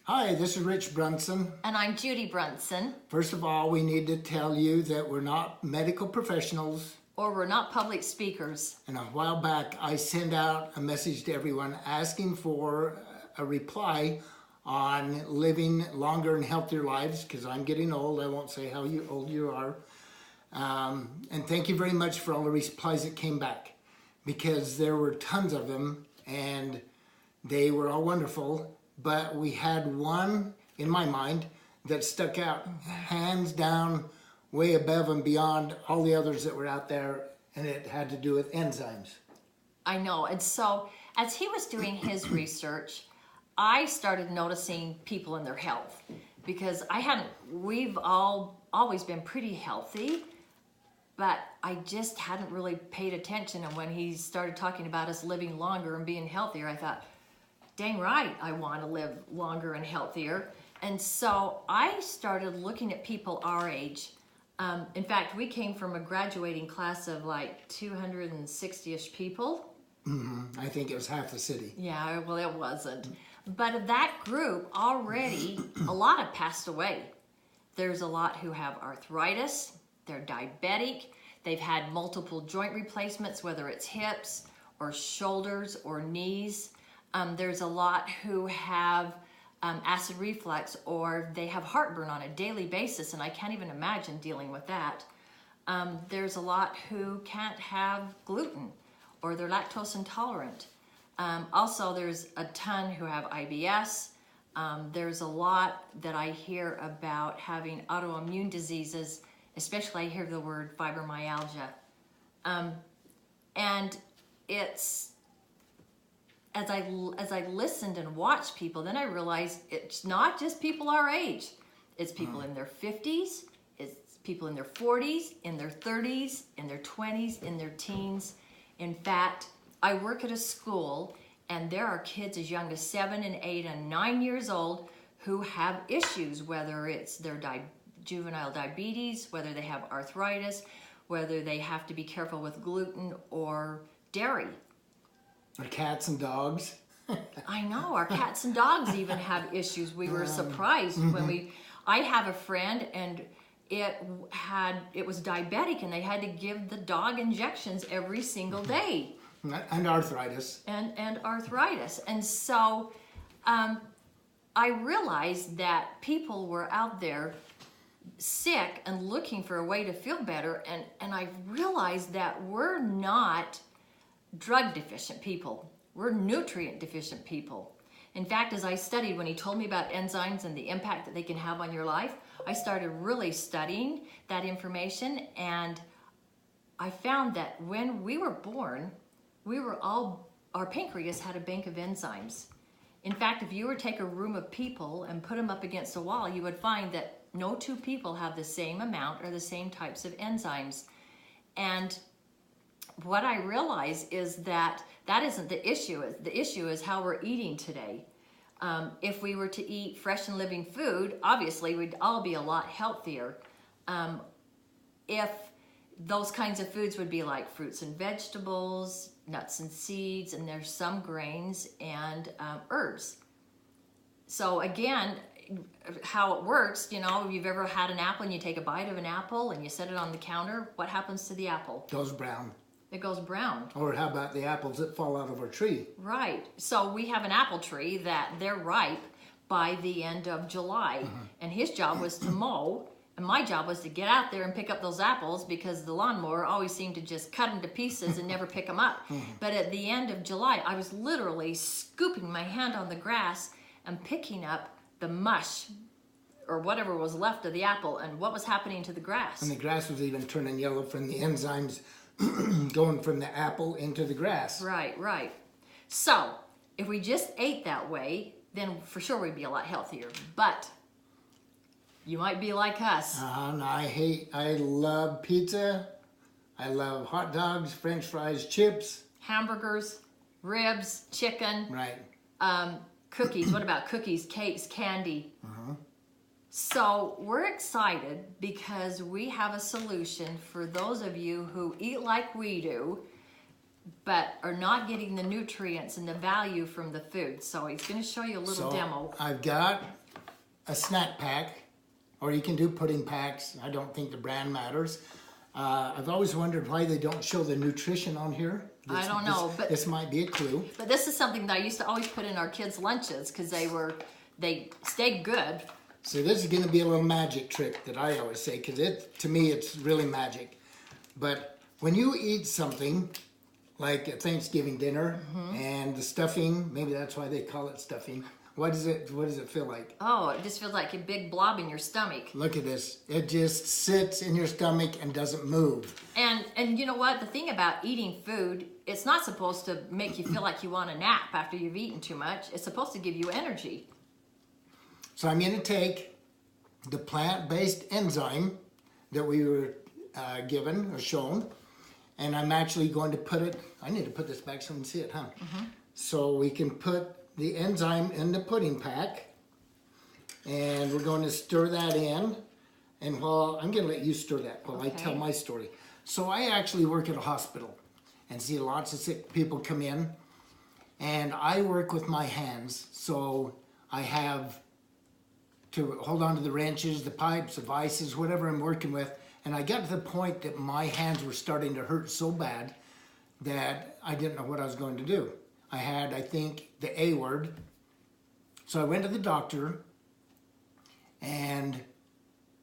Hi, this is Rich Brunson. And I'm Judy Brunson. First of all, we need to tell you that we're not medical professionals. Or we're not public speakers. And a while back, I sent out a message to everyone asking for a reply on living longer and healthier lives, because I'm getting old. I won't say how old you are. And thank you very much for all the replies that came back, because there were tons of them, and they were all wonderful. But we had one in my mind that stuck out hands down, way above and beyond all the others that were out there, and it had to do with enzymes. I know. And so as he was doing his research, I started noticing people in their health, because we've always been pretty healthy, but I just hadn't really paid attention. And when he started talking about us living longer and being healthier, I thought, dang right, I want to live longer and healthier. And so I started looking at people our age. In fact, we came from a graduating class of like 260-ish people. Mm-hmm. I think it was half the city. Yeah, well, it wasn't. But of that group, already a lot have passed away. There's a lot who have arthritis, they're diabetic, they've had multiple joint replacements, whether it's hips or shoulders or knees. There's a lot who have acid reflux, or they have heartburn on a daily basis, and I can't even imagine dealing with that. There's a lot who can't have gluten, or they're lactose intolerant. Also, there's a ton who have IBS. There's a lot that I hear about having autoimmune diseases, especially I hear the word fibromyalgia. And it's, as I listened and watched people, then I realized it's not just people our age. It's people in their 50s, it's people in their 40s, in their 30s, in their 20s, in their teens. In fact, I work at a school, and there are kids as young as 7 and 8 and 9 years old who have issues, whether it's their juvenile diabetes, whether they have arthritis, whether they have to be careful with gluten or dairy. Our cats and dogs. I know, our cats and dogs even have issues. We were surprised when I have a friend, and it was diabetic, and they had to give the dog injections every single day. And arthritis. And arthritis. And so I realized that people were out there sick and looking for a way to feel better, and I realized that we're not drug deficient people. We're nutrient deficient people. In fact, as I studied, when he told me about enzymes and the impact that they can have on your life, I started really studying that information, and I found that when we were born, our pancreas had a bank of enzymes. In fact, if you were to take a room of people and put them up against a wall, you would find that no two people have the same amount or the same types of enzymes. And what I realize is that isn't the issue. The issue is how we're eating today. If we were to eat fresh and living food, obviously we'd all be a lot healthier. If those kinds of foods would be like fruits and vegetables, nuts and seeds, and there's some grains and herbs. So again, how it works, if you've ever had an apple and you take a bite of an apple and you set it on the counter, what happens to the apple? Goes brown. It goes brown. Or how about the apples that fall out of our tree? Right. So we have an apple tree that they're ripe by the end of July. And his job was to mow, and my job was to get out there and pick up those apples, because the lawnmower always seemed to just cut them to pieces and never pick them up. But at the end of July, I was literally scooping my hand on the grass and picking up the mush or whatever was left of the apple, and what was happening to the grass. And the grass was even turning yellow from the enzymes going from the apple into the grass. Right. So if we just ate that way, then for sure we'd be a lot healthier. But you might be like us. And I love pizza. I love hot dogs, French fries, chips. Hamburgers, ribs, chicken. Right. Cookies. What about cookies, cakes, candy? So we're excited because we have a solution for those of you who eat like we do, but are not getting the nutrients and the value from the food. So he's going to show you a little demo. I've got a snack pack, or you can do pudding packs. I don't think the brand matters. I've always wondered why they don't show the nutrition on here. I don't know, but this might be a clue. But this is something that I used to always put in our kids' lunches because they stayed good. So this is going to be a little magic trick that I always say, because to me it's really magic. But when you eat something like a Thanksgiving dinner and the stuffing, maybe that's why they call it stuffing. What does it feel like? Oh, it just feels like a big blob in your stomach. Look at this. It just sits in your stomach and doesn't move. And you know what? The thing about eating food, it's not supposed to make you feel like you want a nap after you've eaten too much. It's supposed to give you energy. So I'm going to take the plant-based enzyme that we were given or shown, and I'm actually going to put it, I need to put this back so you can see it, huh? So we can put the enzyme in the pudding pack, and we're going to stir that in. And while I'm going to let you stir that while I tell my story. So I actually work at a hospital and see lots of sick people come in, and I work with my hands. So I have to hold on to the wrenches, the pipes, the vices, whatever I'm working with. And I got to the point that my hands were starting to hurt so bad that I didn't know what I was going to do. I had, I think, the A word. So I went to the doctor, and,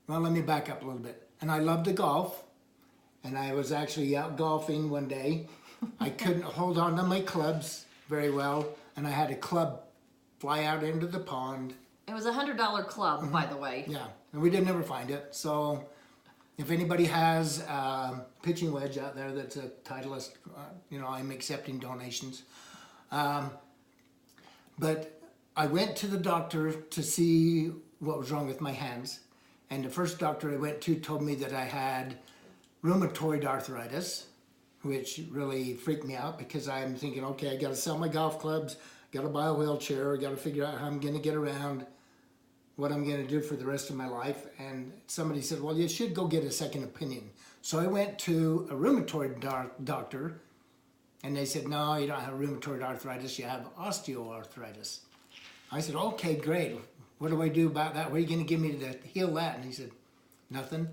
well, let me back up a little bit. And I love to golf, and I was actually out golfing one day. I couldn't hold on to my clubs very well, and I had a club fly out into the pond. It was a $100 club, by the way. Yeah, and we didn't ever find it. So if anybody has a pitching wedge out there that's a Titleist, I'm accepting donations. But I went to the doctor to see what was wrong with my hands. And the first doctor I went to told me that I had rheumatoid arthritis, which really freaked me out because I'm thinking, okay, I got to sell my golf clubs, got to buy a wheelchair, got to figure out how I'm going to get around, what I'm going to do for the rest of my life. And somebody said, well, you should go get a second opinion. So I went to a rheumatoid doctor, and they said, no, you don't have rheumatoid arthritis, you have osteoarthritis. I said, okay, great. What do I do about that? What are you going to give me to heal that? And he said, nothing.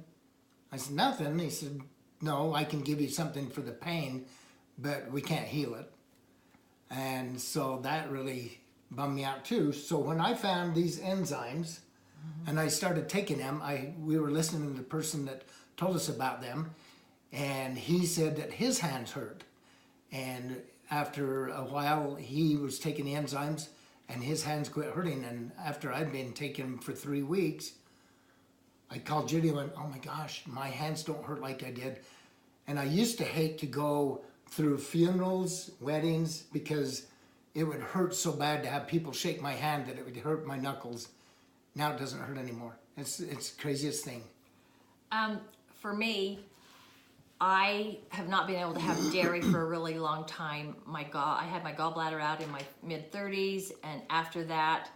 I said, nothing? He said, no, I can give you something for the pain, but we can't heal it. And so that really bummed me out too. So when I found these enzymes and I started taking them, we were listening to the person that told us about them, and he said that his hands hurt. And after a while, he was taking the enzymes, and his hands quit hurting. And after I'd been taking them for 3 weeks, I called Judy and went, oh my gosh, my hands don't hurt like I did. And I used to hate to go through funerals, weddings, because it would hurt so bad to have people shake my hand that it would hurt my knuckles. Now it doesn't hurt anymore. It's the craziest thing. For me, I have not been able to have dairy for a really long time. I had my gallbladder out in my mid-30s, and after that,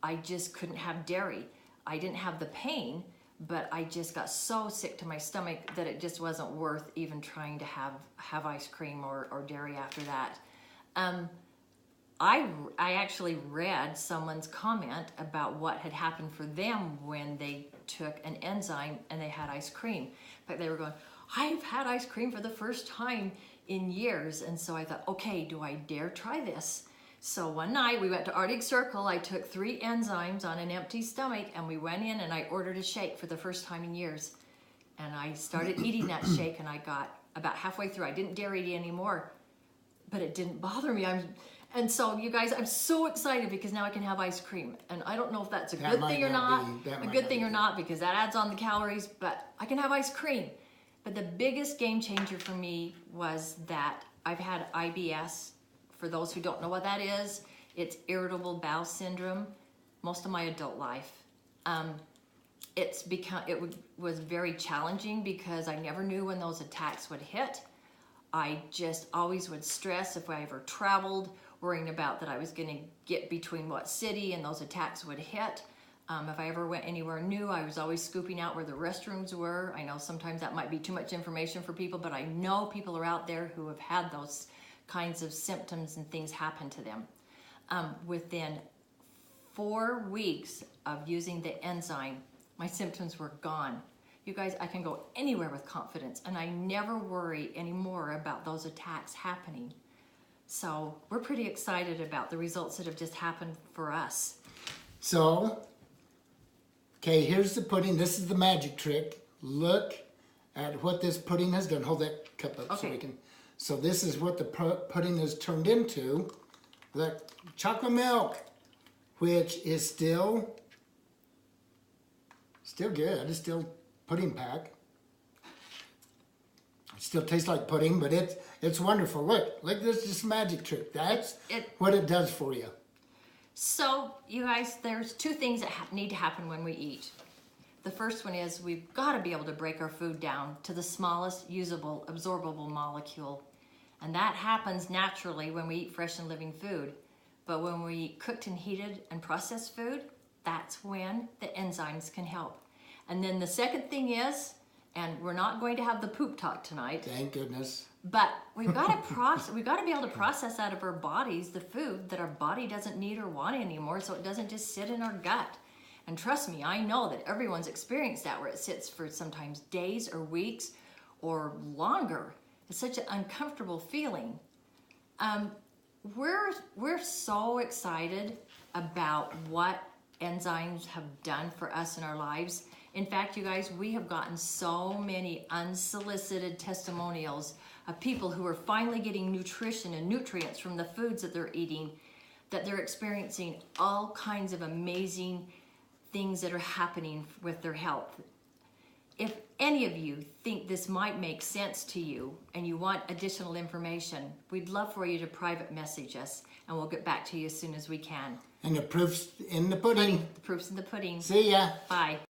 I just couldn't have dairy. I didn't have the pain, but I just got so sick to my stomach that it just wasn't worth even trying to have ice cream or dairy after that. I actually read someone's comment about what had happened for them when they took an enzyme and they had ice cream. In fact, they were going, I've had ice cream for the first time in years. And so I thought, okay, do I dare try this? So one night we went to Arctic Circle. I took 3 enzymes on an empty stomach, and we went in and I ordered a shake for the first time in years. And I started eating that shake, and I got about halfway through. I didn't dare eat anymore, but it didn't bother me. And so, you guys, I'm so excited because now I can have ice cream. And I don't know if that's a good thing or not. A good thing or not, because that adds on the calories, but I can have ice cream. But the biggest game changer for me was that I've had IBS. For those who don't know what that is, it's irritable bowel syndrome most of my adult life. It was very challenging because I never knew when those attacks would hit. I just always would stress if I ever traveled, worrying about that I was going to get between what city and those attacks would hit. If I ever went anywhere new, I was always scooping out where the restrooms were. I know sometimes that might be too much information for people, but I know people are out there who have had those kinds of symptoms and things happen to them. Within 4 weeks of using the enzyme, my symptoms were gone. You guys, I can go anywhere with confidence, and I never worry anymore about those attacks happening. So we're pretty excited about the results that have just happened for us. So, okay, here's the pudding. This is the magic trick. Look at what this pudding has done. Hold that cup up so we can. So this is what the pudding has turned into. Look, chocolate milk, which is still good. It's still pudding pack. It still tastes like pudding, but it's wonderful. Look, this is just a magic trick. That's what it does for you. So, you guys, there's 2 things that need to happen when we eat. The first one is we've got to be able to break our food down to the smallest usable, absorbable molecule. And that happens naturally when we eat fresh and living food. But when we eat cooked and heated and processed food, that's when the enzymes can help. And then the second thing is, and we're not going to have the poop talk tonight. Thank goodness. But we've got to we've got to be able to process out of our bodies the food that our body doesn't need or want anymore, so it doesn't just sit in our gut. And trust me, I know that everyone's experienced that, where it sits for sometimes days or weeks or longer. It's such an uncomfortable feeling. We're so excited about what enzymes have done for us in our lives. In fact, you guys, we have gotten so many unsolicited testimonials of people who are finally getting nutrition and nutrients from the foods that they're eating, that they're experiencing all kinds of amazing things that are happening with their health. If any of you think this might make sense to you and you want additional information, we'd love for you to private message us, and we'll get back to you as soon as we can. And the proof's in the pudding. The proof's in the pudding. See ya. Bye.